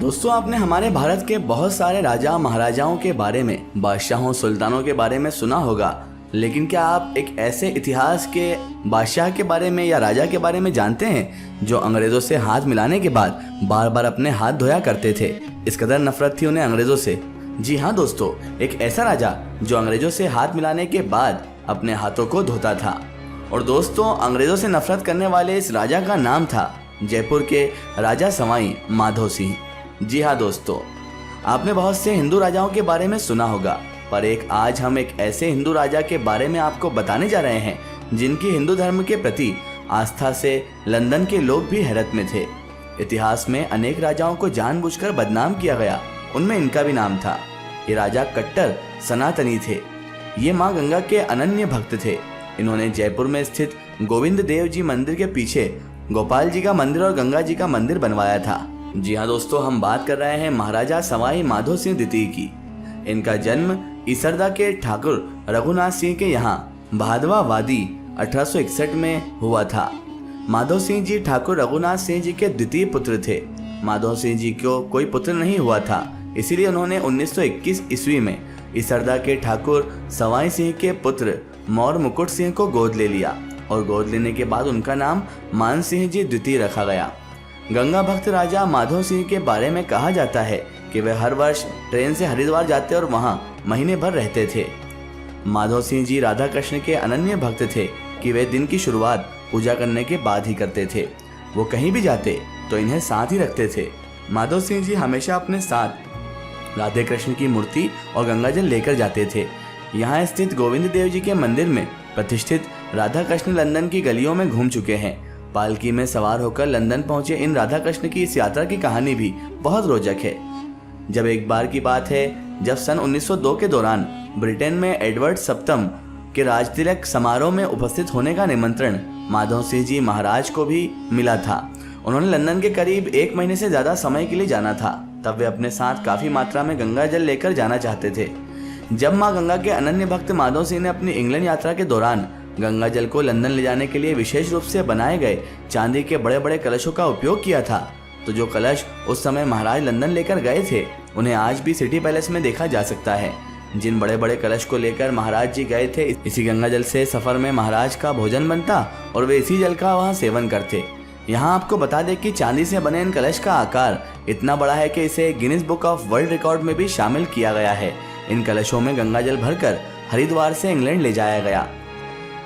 दोस्तों, आपने हमारे भारत के बहुत सारे राजा महाराजाओं के बारे में, बादशाहों सुल्तानों के बारे में सुना होगा, लेकिन क्या आप एक ऐसे इतिहास के बादशाह के बारे में या राजा के बारे में जानते हैं जो अंग्रेजों से हाथ मिलाने के बाद बार बार अपने हाथ धोया करते थे? इस कदर नफरत थी उन्हें अंग्रेजों से। जी हाँ दोस्तों, एक ऐसा राजा जो अंग्रेजों से हाथ मिलाने के बाद अपने हाथों को धोता था। और दोस्तों, अंग्रेजों से नफरत करने वाले इस राजा का नाम था जयपुर के राजा सवाई माधो सिंह। जी हाँ दोस्तों, आपने बहुत से हिंदू राजाओं के बारे में सुना होगा, पर आज हम एक ऐसे हिंदू राजा के बारे में आपको बताने जा रहे हैं जिनकी हिंदू धर्म के प्रति आस्था से लंदन के लोग भी हैरत में थे। इतिहास में अनेक राजाओं को जानबूझकर बदनाम किया गया, उनमें इनका भी नाम था। ये राजा कट्टर सनातनी थे। ये माँ गंगा के अनन्य भक्त थे। इन्होंने जयपुर में स्थित गोविंद देव जी मंदिर के पीछे गोपाल जी का मंदिर और गंगा जी का मंदिर बनवाया था। जी हाँ दोस्तों, हम बात कर रहे हैं महाराजा सवाई माधो सिंह द्वितीय की। इनका जन्म इसरदा के ठाकुर रघुनाथ सिंह के यहाँ भादवा वादी 1861 में हुआ था। माधो सिंह जी ठाकुर रघुनाथ सिंह जी के द्वितीय पुत्र थे। माधो सिंह जी को कोई पुत्र नहीं हुआ था, इसीलिए उन्होंने 1921 ईस्वी में इसरदा के ठाकुर सवाई सिंह के पुत्र मौर मुकुट सिंह को गोद ले लिया और गोद लेने के बाद उनका नाम मान सिंह जी द्वितीय रखा गया। गंगा भक्त राजा माधो सिंह के बारे में कहा जाता है कि वे हर वर्ष ट्रेन से हरिद्वार जाते और वहां महीने भर रहते थे। माधो सिंह जी राधा कृष्ण के अनन्य भक्त थे कि वे दिन की शुरुआत पूजा करने के बाद ही करते थे। वो कहीं भी जाते तो इन्हें साथ ही रखते थे। माधो सिंह जी हमेशा अपने साथ राधे कृष्ण की मूर्ति और गंगा जल लेकर जाते थे। यहाँ स्थित गोविंद देव जी के मंदिर में प्रतिष्ठित राधा कृष्ण लंदन की गलियों में घूम चुके हैं। पालकी में सवार होकर लंदन पहुंचे इन राधा कृष्ण की इस यात्रा की कहानी भी बहुत रोचक है। जब एक बार की बात है, जब सन 1902 के दौरान ब्रिटेन में एडवर्ड सप्तम के राजतिलक समारोह में उपस्थित होने का निमंत्रण माधो सिंह जी महाराज को भी मिला था। उन्होंने लंदन के करीब 1 महीने से ज्यादा समय के लिए जाना था। तब वे अपने साथ काफी मात्रा में गंगा जल लेकर जाना चाहते थे। जब माँ गंगा के अनन्य भक्त माधो सिंह ने अपनी इंग्लैंड यात्रा के दौरान गंगा जल को लंदन ले जाने के लिए विशेष रूप से बनाए गए चांदी के बड़े बड़े कलशों का उपयोग किया था, तो जो कलश उस समय महाराज लंदन लेकर गए थे उन्हें आज भी सिटी पैलेस में देखा जा सकता है। जिन बड़े बड़े कलश को लेकर महाराज जी गए थे, इसी गंगा जल से सफर में महाराज का भोजन बनता और वे इसी जल का वहाँ सेवन करते। यहाँ आपको बता दें कि चांदी से बने इन कलश का आकार इतना बड़ा है कि इसे Guinness book of world record में भी शामिल किया गया है। इन कलशों में गंगा जल भरकर हरिद्वार से इंग्लैंड ले जाया गया।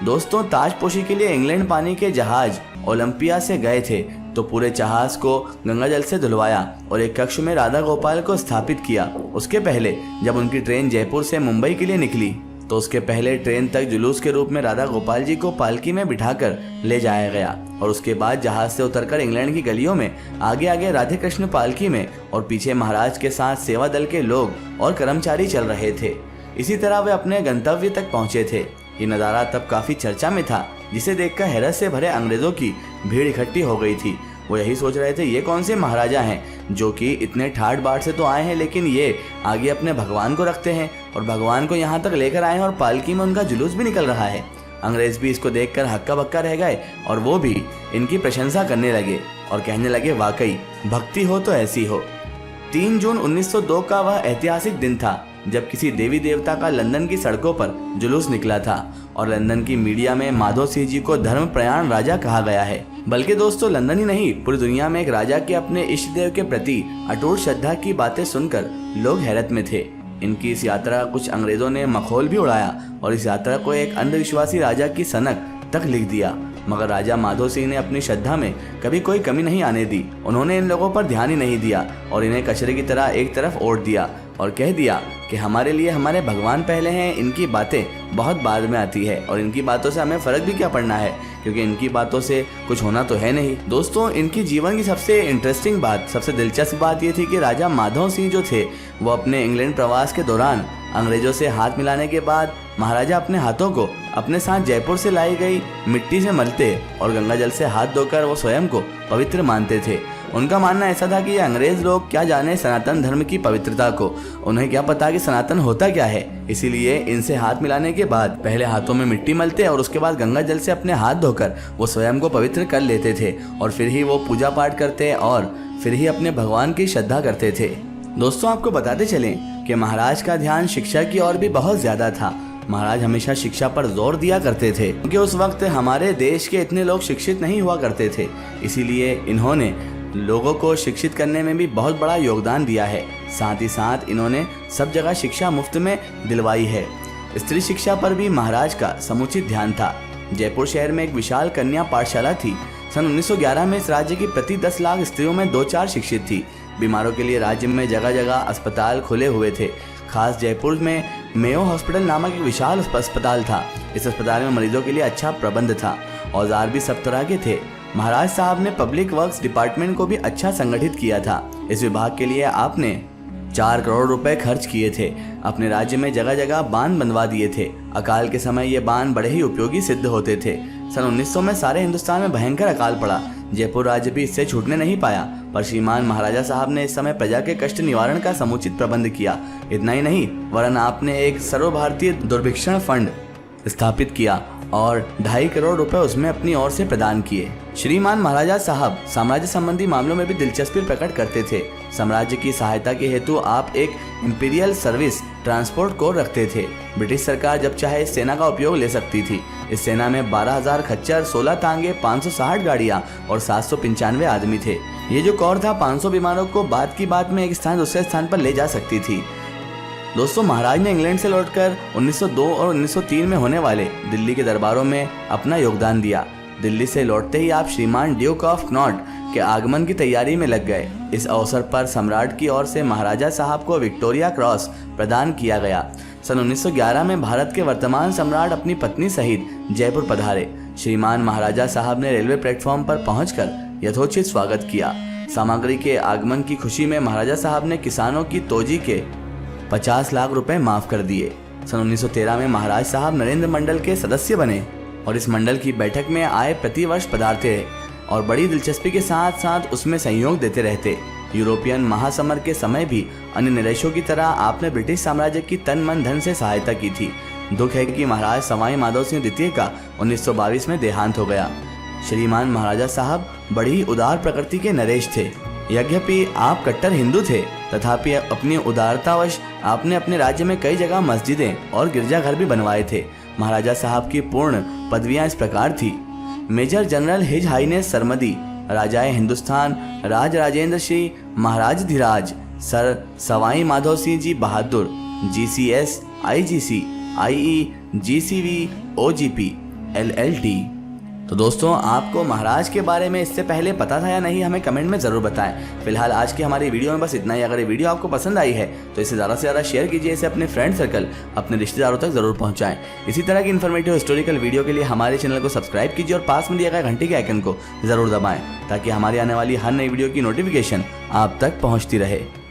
दोस्तों, ताजपोशी के लिए इंग्लैंड पानी के जहाज ओलंपिया से गए थे, तो पूरे जहाज को गंगा जल से धुलवाया और एक कक्ष में राधा गोपाल को स्थापित किया। उसके पहले जब उनकी ट्रेन जयपुर से मुंबई के लिए निकली, तो उसके पहले ट्रेन तक जुलूस के रूप में राधा गोपाल जी को पालकी में बिठाकर ले जाया गया और उसके बाद जहाज से उतरकर इंग्लैंड की गलियों में आगे आगे राधे कृष्ण पालकी में और पीछे महाराज के साथ सेवा दल के लोग और कर्मचारी चल रहे थे। इसी तरह वे अपने गंतव्य तक पहुंचे थे। ये नज़ारा तब काफी चर्चा में था, जिसे देखकर हैरत से भरे अंग्रेजों की भीड़ इकट्ठी हो गई थी। वो यही सोच रहे थे, ये कौन से महाराजा हैं जो कि इतने ठाठ बाट से तो आए हैं, लेकिन ये आगे अपने भगवान को रखते हैं और भगवान को यहाँ तक लेकर आए हैं और पालकी में उनका जुलूस भी निकल रहा है। अंग्रेज भी इसको देखकर हक्का बक्का रह गए और वो भी इनकी प्रशंसा करने लगे और कहने लगे, वाकई भक्ति हो तो ऐसी हो। 3 जून 1902 का वह ऐतिहासिक दिन था जब किसी देवी देवता का लंदन की सड़कों पर जुलूस निकला था और लंदन की मीडिया में माधो सिंह जी को धर्म प्रयाण राजा कहा गया है। बल्कि दोस्तों, लंदन ही नहीं, पूरी दुनिया में एक राजा के अपने इष्ट देव के प्रति अटूट श्रद्धा की बातें सुनकर लोग हैरत में थे। इनकी इस यात्रा का कुछ अंग्रेजों ने मखौल भी उड़ाया और इस यात्रा को एक अंधविश्वासी राजा की सनक तक लिख दिया, मगर राजा माधो सिंह ने अपनी श्रद्धा में कभी कोई कमी नहीं आने दी। उन्होंने इन लोगों पर ध्यान ही नहीं दिया और इन्हें कचरे की तरह एक तरफ ओढ़ दिया और कह दिया कि हमारे लिए हमारे भगवान पहले हैं, इनकी बातें बहुत बाद में आती है और इनकी बातों से हमें फर्क भी क्या पड़ना है, क्योंकि इनकी बातों से कुछ होना तो है नहीं। दोस्तों, इनकी जीवन की सबसे इंटरेस्टिंग बात, सबसे दिलचस्प बात ये थी कि राजा माधो सिंह जो थे वो अपने इंग्लैंड प्रवास के दौरान अंग्रेजों से हाथ मिलाने के बाद महाराजा अपने हाथों को अपने साथ जयपुर से लाई गई मिट्टी से मलते और गंगा जल से हाथ धोकर वो स्वयं को पवित्र मानते थे उनका मानना ऐसा था कि ये अंग्रेज लोग क्या जाने सनातन धर्म की पवित्रता को, उन्हें क्या पता कि सनातन होता क्या है। इसीलिए इनसे हाथ मिलाने के बाद पहले हाथों में मिट्टी मलते और उसके बाद गंगा जल से अपने हाथ धोकर वो स्वयं को पवित्र कर लेते थे और फिर ही वो पूजा पाठ करते और फिर ही अपने भगवान की श्रद्धा करते थे। दोस्तों, आपको बताते चलें कि महाराज का ध्यान शिक्षा की ओर भी बहुत ज्यादा था। महाराज हमेशा शिक्षा पर जोर दिया करते थे क्योंकि उस वक्त हमारे देश के इतने लोग शिक्षित नहीं हुआ करते थे। इसीलिए इन्होंने लोगों को शिक्षित करने में भी बहुत बड़ा योगदान दिया है। साथ ही साथ इन्होंने सब जगह शिक्षा मुफ्त में दिलवाई है। स्त्री शिक्षा पर भी महाराज का समुचित ध्यान था। जयपुर शहर में एक विशाल कन्या पाठशाला थी। सन 1911 में इस राज्य की प्रति 10 लाख स्त्रियों में 2-4 शिक्षित थी। बीमारों के लिए राज्य में जगह जगह अस्पताल खुले हुए थे। खास जयपुर में मेयो हॉस्पिटल नामक एक विशाल अस्पताल था। इस अस्पताल में मरीजों के लिए अच्छा प्रबंध था। औजार भी सब तरह के थे। महाराज साहब ने पब्लिक वर्क्स डिपार्टमेंट को भी अच्छा संगठित किया था। इस विभाग के लिए आपने 4 करोड़ रुपए खर्च किए थे। अपने राज्य में जगह जगह बांध बनवा दिए थे। अकाल के समय ये बांध बड़े ही उपयोगी सिद्ध होते थे। सन 1900 में सारे हिंदुस्तान में भयंकर अकाल पड़ा। जयपुर राज्य भी इससे छूटने नहीं पाया, पर श्रीमान महाराजा साहब ने इस समय प्रजा के कष्ट निवारण का समुचित प्रबंध किया। इतना ही नहीं, वरन आपने एक सर्व भारतीय दुर्भिक्षण फंड स्थापित किया और 2.5 करोड़ रुपए उसमें अपनी ओर से प्रदान किए। श्रीमान महाराजा साहब साम्राज्य संबंधी मामलों में भी दिलचस्पी प्रकट करते थे। साम्राज्य की सहायता के हेतु आप एक इंपीरियल सर्विस ट्रांसपोर्ट कोर रखते थे। ब्रिटिश सरकार जब चाहे इस सेना का उपयोग ले सकती थी। इस सेना में 12,000 खच्चर, 16 तांगे, 560 गाड़ियां और 795 आदमी थे। ये जो कोर था 500 बीमारों को बात की बात में एक स्थान दूसरे स्थान पर ले जा सकती थी। दोस्तों, महाराज ने इंग्लैंड से लौटकर 1902 और 1903 में होने वाले दिल्ली के दरबारों में अपना योगदान दिया। दिल्ली से लौटते ही आप श्रीमान ड्यूक ऑफ नॉट के आगमन की तैयारी में लग गए। इस अवसर पर सम्राट की ओर से महाराजा साहब को विक्टोरिया क्रॉस प्रदान किया गया। सन 1911 में भारत के वर्तमान सम्राट अपनी पत्नी सहित जयपुर पधारे। श्रीमान महाराजा साहब ने रेलवे प्लेटफॉर्म पर पहुंचकर यथोचित स्वागत किया। सामग्री के आगमन की खुशी में महाराजा साहब ने किसानों की तोजी के 50 लाख रुपए माफ कर दिए। सन 1913 में महाराज साहब नरेंद्र मंडल के सदस्य बने और इस मंडल की बैठक में आए प्रतिवर्ष पधारते रहे और बड़ी दिलचस्पी के साथ साथ उसमें सहयोग देते रहते। यूरोपियन महासमर के समय भी अन्य निवेशों की तरह आपने ब्रिटिश साम्राज्य की तन मन धन से सहायता की थी। दुख है कि महाराज सवाई माधव सिंह द्वितीय का 1922 में देहांत हो गया। श्रीमान महाराजा साहब बड़ी ही उदार प्रकृति के नरेश थे। यद्यपि आप कट्टर हिंदू थे, तथापि अपनी उदारतावश आपने अपने राज्य में कई जगह मस्जिदें और गिरजाघर भी बनवाए थे। महाराजा साहब की पूर्ण पदवियां इस प्रकार थी: मेजर जनरल हिज हाईनेस सरमदी, राजाए Hindustan, Raj Rajendra Shri Maharaj Dhiraj, sir Sawai Madhav Singh ji Bahadur, GCS, IGC, IE, GCV, OGP, LLT। तो दोस्तों, आपको महाराज के बारे में इससे पहले पता था या नहीं, हमें कमेंट में ज़रूर बताएं। फिलहाल आज की हमारी वीडियो में बस इतना ही। अगर ये वीडियो आपको पसंद आई है तो इसे ज़्यादा से ज़्यादा शेयर कीजिए। इसे अपने फ्रेंड सर्कल, अपने रिश्तेदारों तक ज़रूर पहुंचाएं। इसी तरह की इन्फॉर्मेटिव हिस्टोरिकल वीडियो के लिए हमारे चैनल को सब्सक्राइब कीजिए और पास में दिया गया घंटी के आइकन को ज़रूर दबाएँ ताकि हमारी आने वाली हर नई वीडियो की नोटिफिकेशन आप तक पहुँचती रहे।